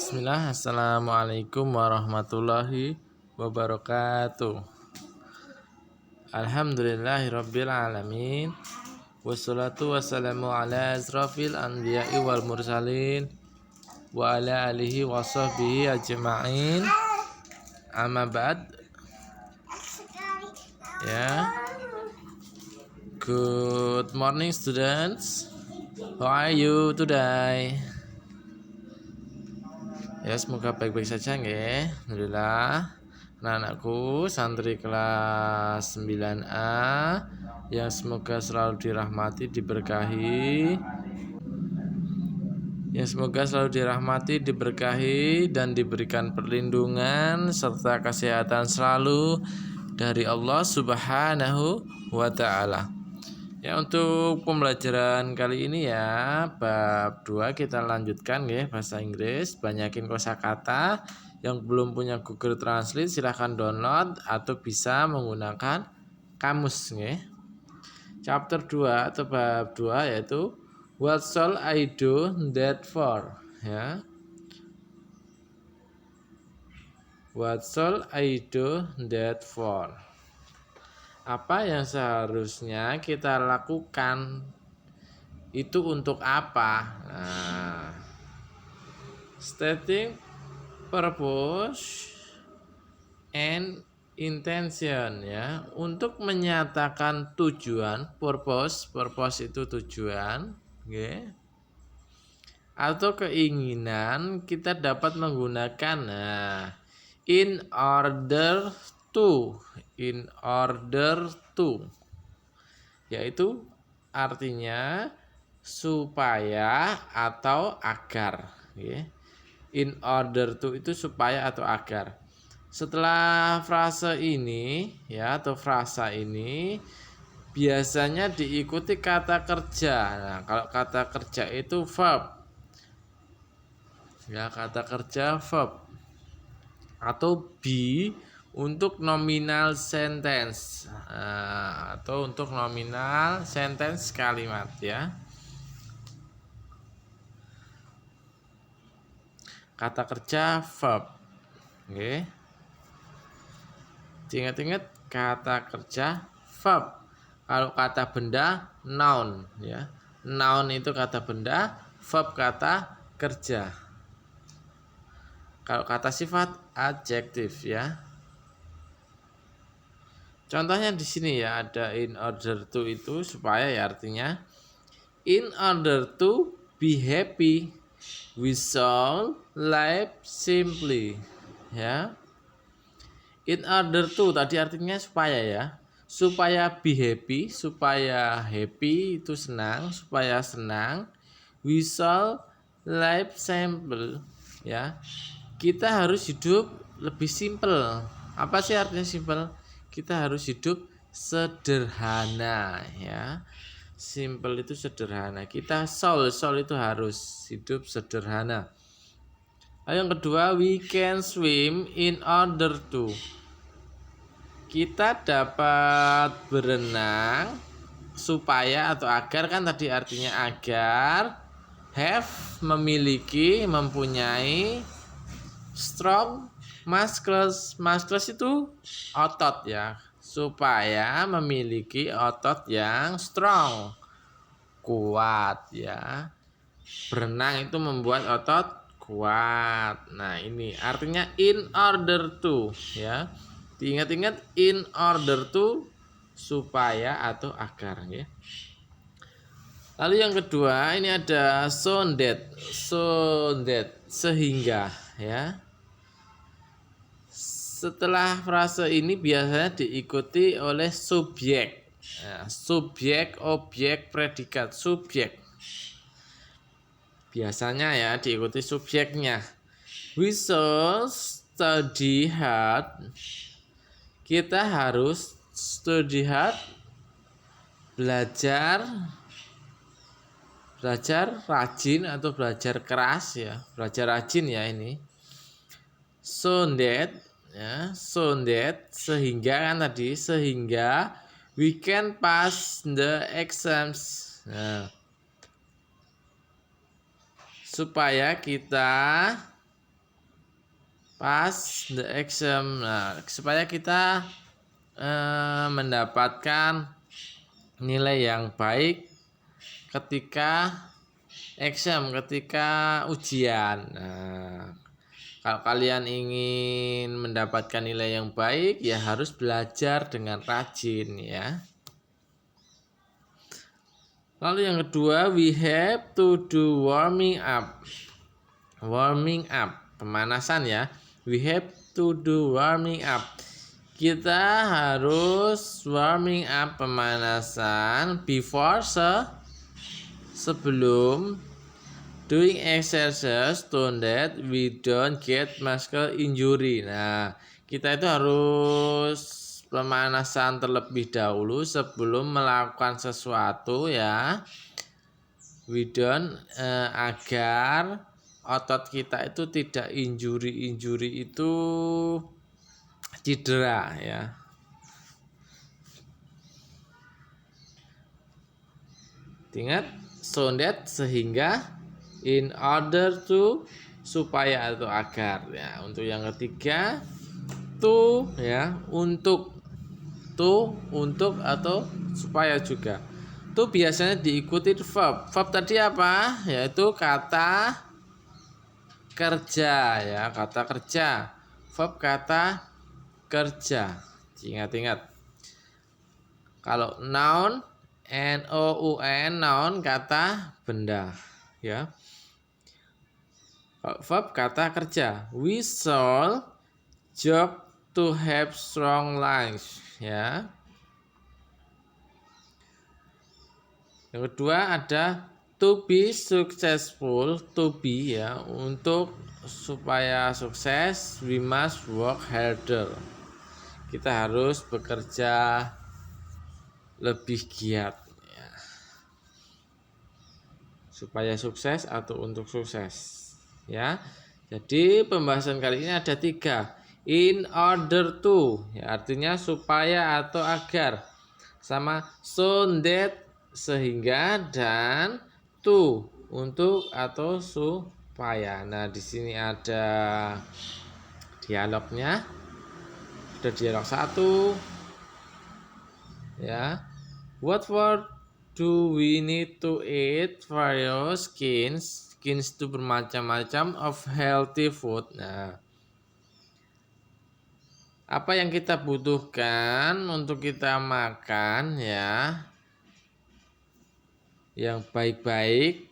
Bismillah, Assalamualaikum warahmatullahi wabarakatuh. Alhamdulillahirabbil alamin. Wassalatu wassalamu ala asrafil anbiya'i wal mursalin wa ala alihi wa sahbihi ajma'in. Amma ba'd. Ya. Good morning students. How are you today? Ya, semoga baik-baik saja nggih. Alhamdulillah. Anak-anakku santri kelas 9A yang semoga selalu dirahmati, diberkahi. Yang semoga selalu dirahmati, diberkahi dan diberikan perlindungan serta kesehatan selalu dari Allah Subhanahu wa taala. Ya, untuk pembelajaran kali ini ya, bab 2 kita lanjutkan ya, bahasa Inggris. Banyakin kosakata. Yang belum punya Google Translate silahkan download atau bisa menggunakan kamus ya. Chapter 2 atau bab 2 yaitu What shall I do that for? Ya. What shall I do that for? Apa yang seharusnya kita lakukan itu untuk apa? Nah, stating purpose and intention ya, untuk menyatakan tujuan. Purpose itu tujuan, okay, atau keinginan kita dapat menggunakan in order to, yaitu artinya supaya atau agar ya. In order to itu supaya atau agar. Setelah frase ini ya, atau frasa ini biasanya diikuti kata kerja. Nah, kalau kata kerja itu verb ya, kata kerja verb atau be untuk nominal sentence atau untuk nominal sentence kalimat ya. Kata kerja verb. Oke. Ingat-ingat kata kerja verb. Kalau kata benda noun ya. Noun itu kata benda, verb kata kerja. Kalau kata sifat adjektif ya. Contohnya di sini ya, ada in order to itu supaya ya, artinya in order to be happy we shall live simply ya. In order to tadi artinya supaya ya. Supaya be happy, supaya happy itu senang, supaya senang we shall live simple ya. Kita harus hidup lebih simple. Apa sih artinya simple? Kita harus hidup sederhana ya. Simple itu sederhana. Kita soul itu harus hidup sederhana. Lalu yang kedua, we can swim in order to. Kita dapat berenang supaya atau agar, kan tadi artinya agar, have memiliki, mempunyai, strong muscles itu otot ya, supaya memiliki otot yang strong, kuat ya. Berenang itu membuat otot kuat. Nah, ini artinya in order to ya. Diingat-ingat in order to, supaya atau agar ya. Lalu yang kedua ini ada so that sehingga ya. Setelah frase ini biasanya diikuti oleh subjek. Nah, subjek, objek, predikat. Subjek biasanya ya diikuti subjeknya. We should study hard. Kita harus study hard, belajar rajin atau belajar keras ya, belajar rajin ya ini. So that sehingga, kan tadi sehingga we can pass the exams. Nah, supaya kita pass the exam. Nah, supaya kita mendapatkan nilai yang baik ketika exam, ketika ujian. Nah, kalau kalian ingin mendapatkan nilai yang baik, ya harus belajar dengan rajin ya. Lalu yang kedua, we have to do warming up. Warming up, pemanasan ya. We have to do warming up. Kita harus warming up, pemanasan before sebelum doing exercise so that we don't get muscle injury. Nah, kita itu harus pemanasan terlebih dahulu sebelum melakukan sesuatu ya. We don't agar otot kita itu tidak injury itu cedera ya. Ingat, so that sehingga, in order to supaya atau agar ya. Untuk yang ketiga, to ya, untuk atau supaya juga. To biasanya diikuti verb. Verb tadi apa? Yaitu kata kerja ya, kata kerja. Verb kata kerja. Ingat-ingat. Kalau noun, noun, noun kata benda ya. Verb kata kerja. We shall jog to have strong lungs ya. Yang kedua ada to be successful, to be ya, untuk supaya sukses we must work harder. Kita harus bekerja lebih giat ya. Supaya sukses atau untuk sukses ya. Jadi pembahasan kali ini ada 3. In order to ya, artinya supaya atau agar, sama so that sehingga, dan to untuk atau supaya. Nah, di sini ada dialognya. Ada dialog 1 ya. What word do we need to eat for your skins? Skins itu bermacam-macam of healthy food. Nah, apa yang kita butuhkan untuk kita makan ya, yang baik-baik.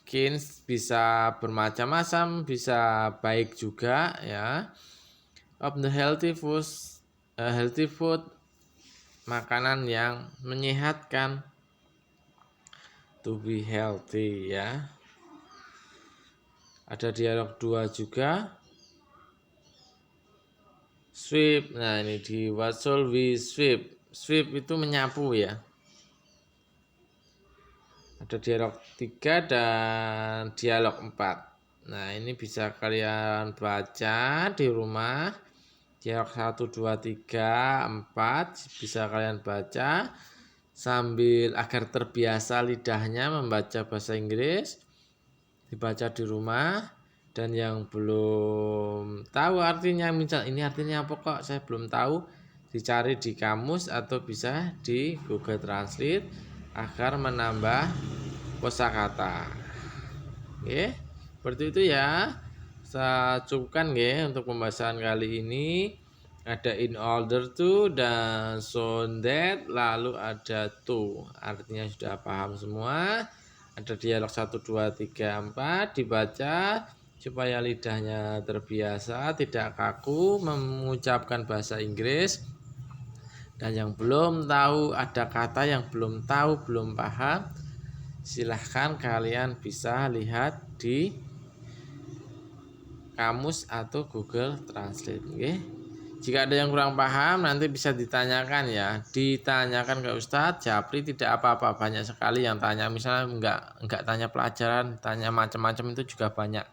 Skins bisa bermacam-macam, bisa baik juga ya. Of the healthy food, makanan yang menyehatkan. To be healthy ya. Ada dialog 2 juga. Sweep. Nah, ini di what shall we sweep? Sweep itu menyapu ya. Ada dialog 3 dan dialog 4. Nah, ini bisa kalian baca di rumah. Dialog 1, 2, 3, 4 bisa kalian baca sambil agar terbiasa lidahnya membaca bahasa Inggris. Dibaca di rumah, dan yang belum tahu artinya, misal ini artinya apa kok saya belum tahu, dicari di kamus atau bisa di Google Translate agar menambah kosakata. Oke, seperti itu ya. Saya cukupkan ya untuk pembahasan kali ini. Ada in order to dan so that, lalu ada to. Artinya sudah paham semua. Ada dialog 1, 2, 3, 4 dibaca supaya lidahnya terbiasa, tidak kaku mengucapkan bahasa Inggris. Dan yang belum tahu, ada kata yang belum tahu, belum paham, silahkan kalian bisa lihat di kamus atau Google Translate. Oke. Jika ada yang kurang paham nanti bisa ditanyakan ya, ditanyakan ke Ustadz Japri, tidak apa-apa, banyak sekali yang tanya. Misalnya enggak tanya pelajaran, tanya macam-macam, itu juga banyak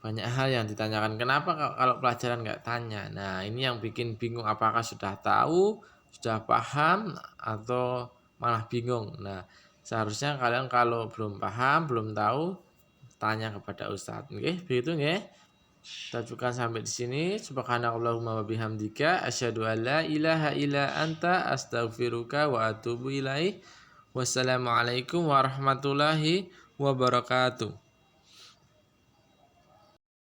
hal yang ditanyakan. Kenapa kalau pelajaran enggak tanya? Nah, ini yang bikin bingung, apakah sudah tahu, sudah paham, atau malah bingung. Nah, seharusnya kalian kalau belum paham, belum tahu, tanya kepada Ustadz. Oke, begitu nggih. Kita cukupkan sampai di sini. Subhanakallahumma wa bihamdika asyhadu an la ilaha illa anta astaghfiruka wa atubu ilaik. Wassalamualaikum warahmatullahi wabarakatuh.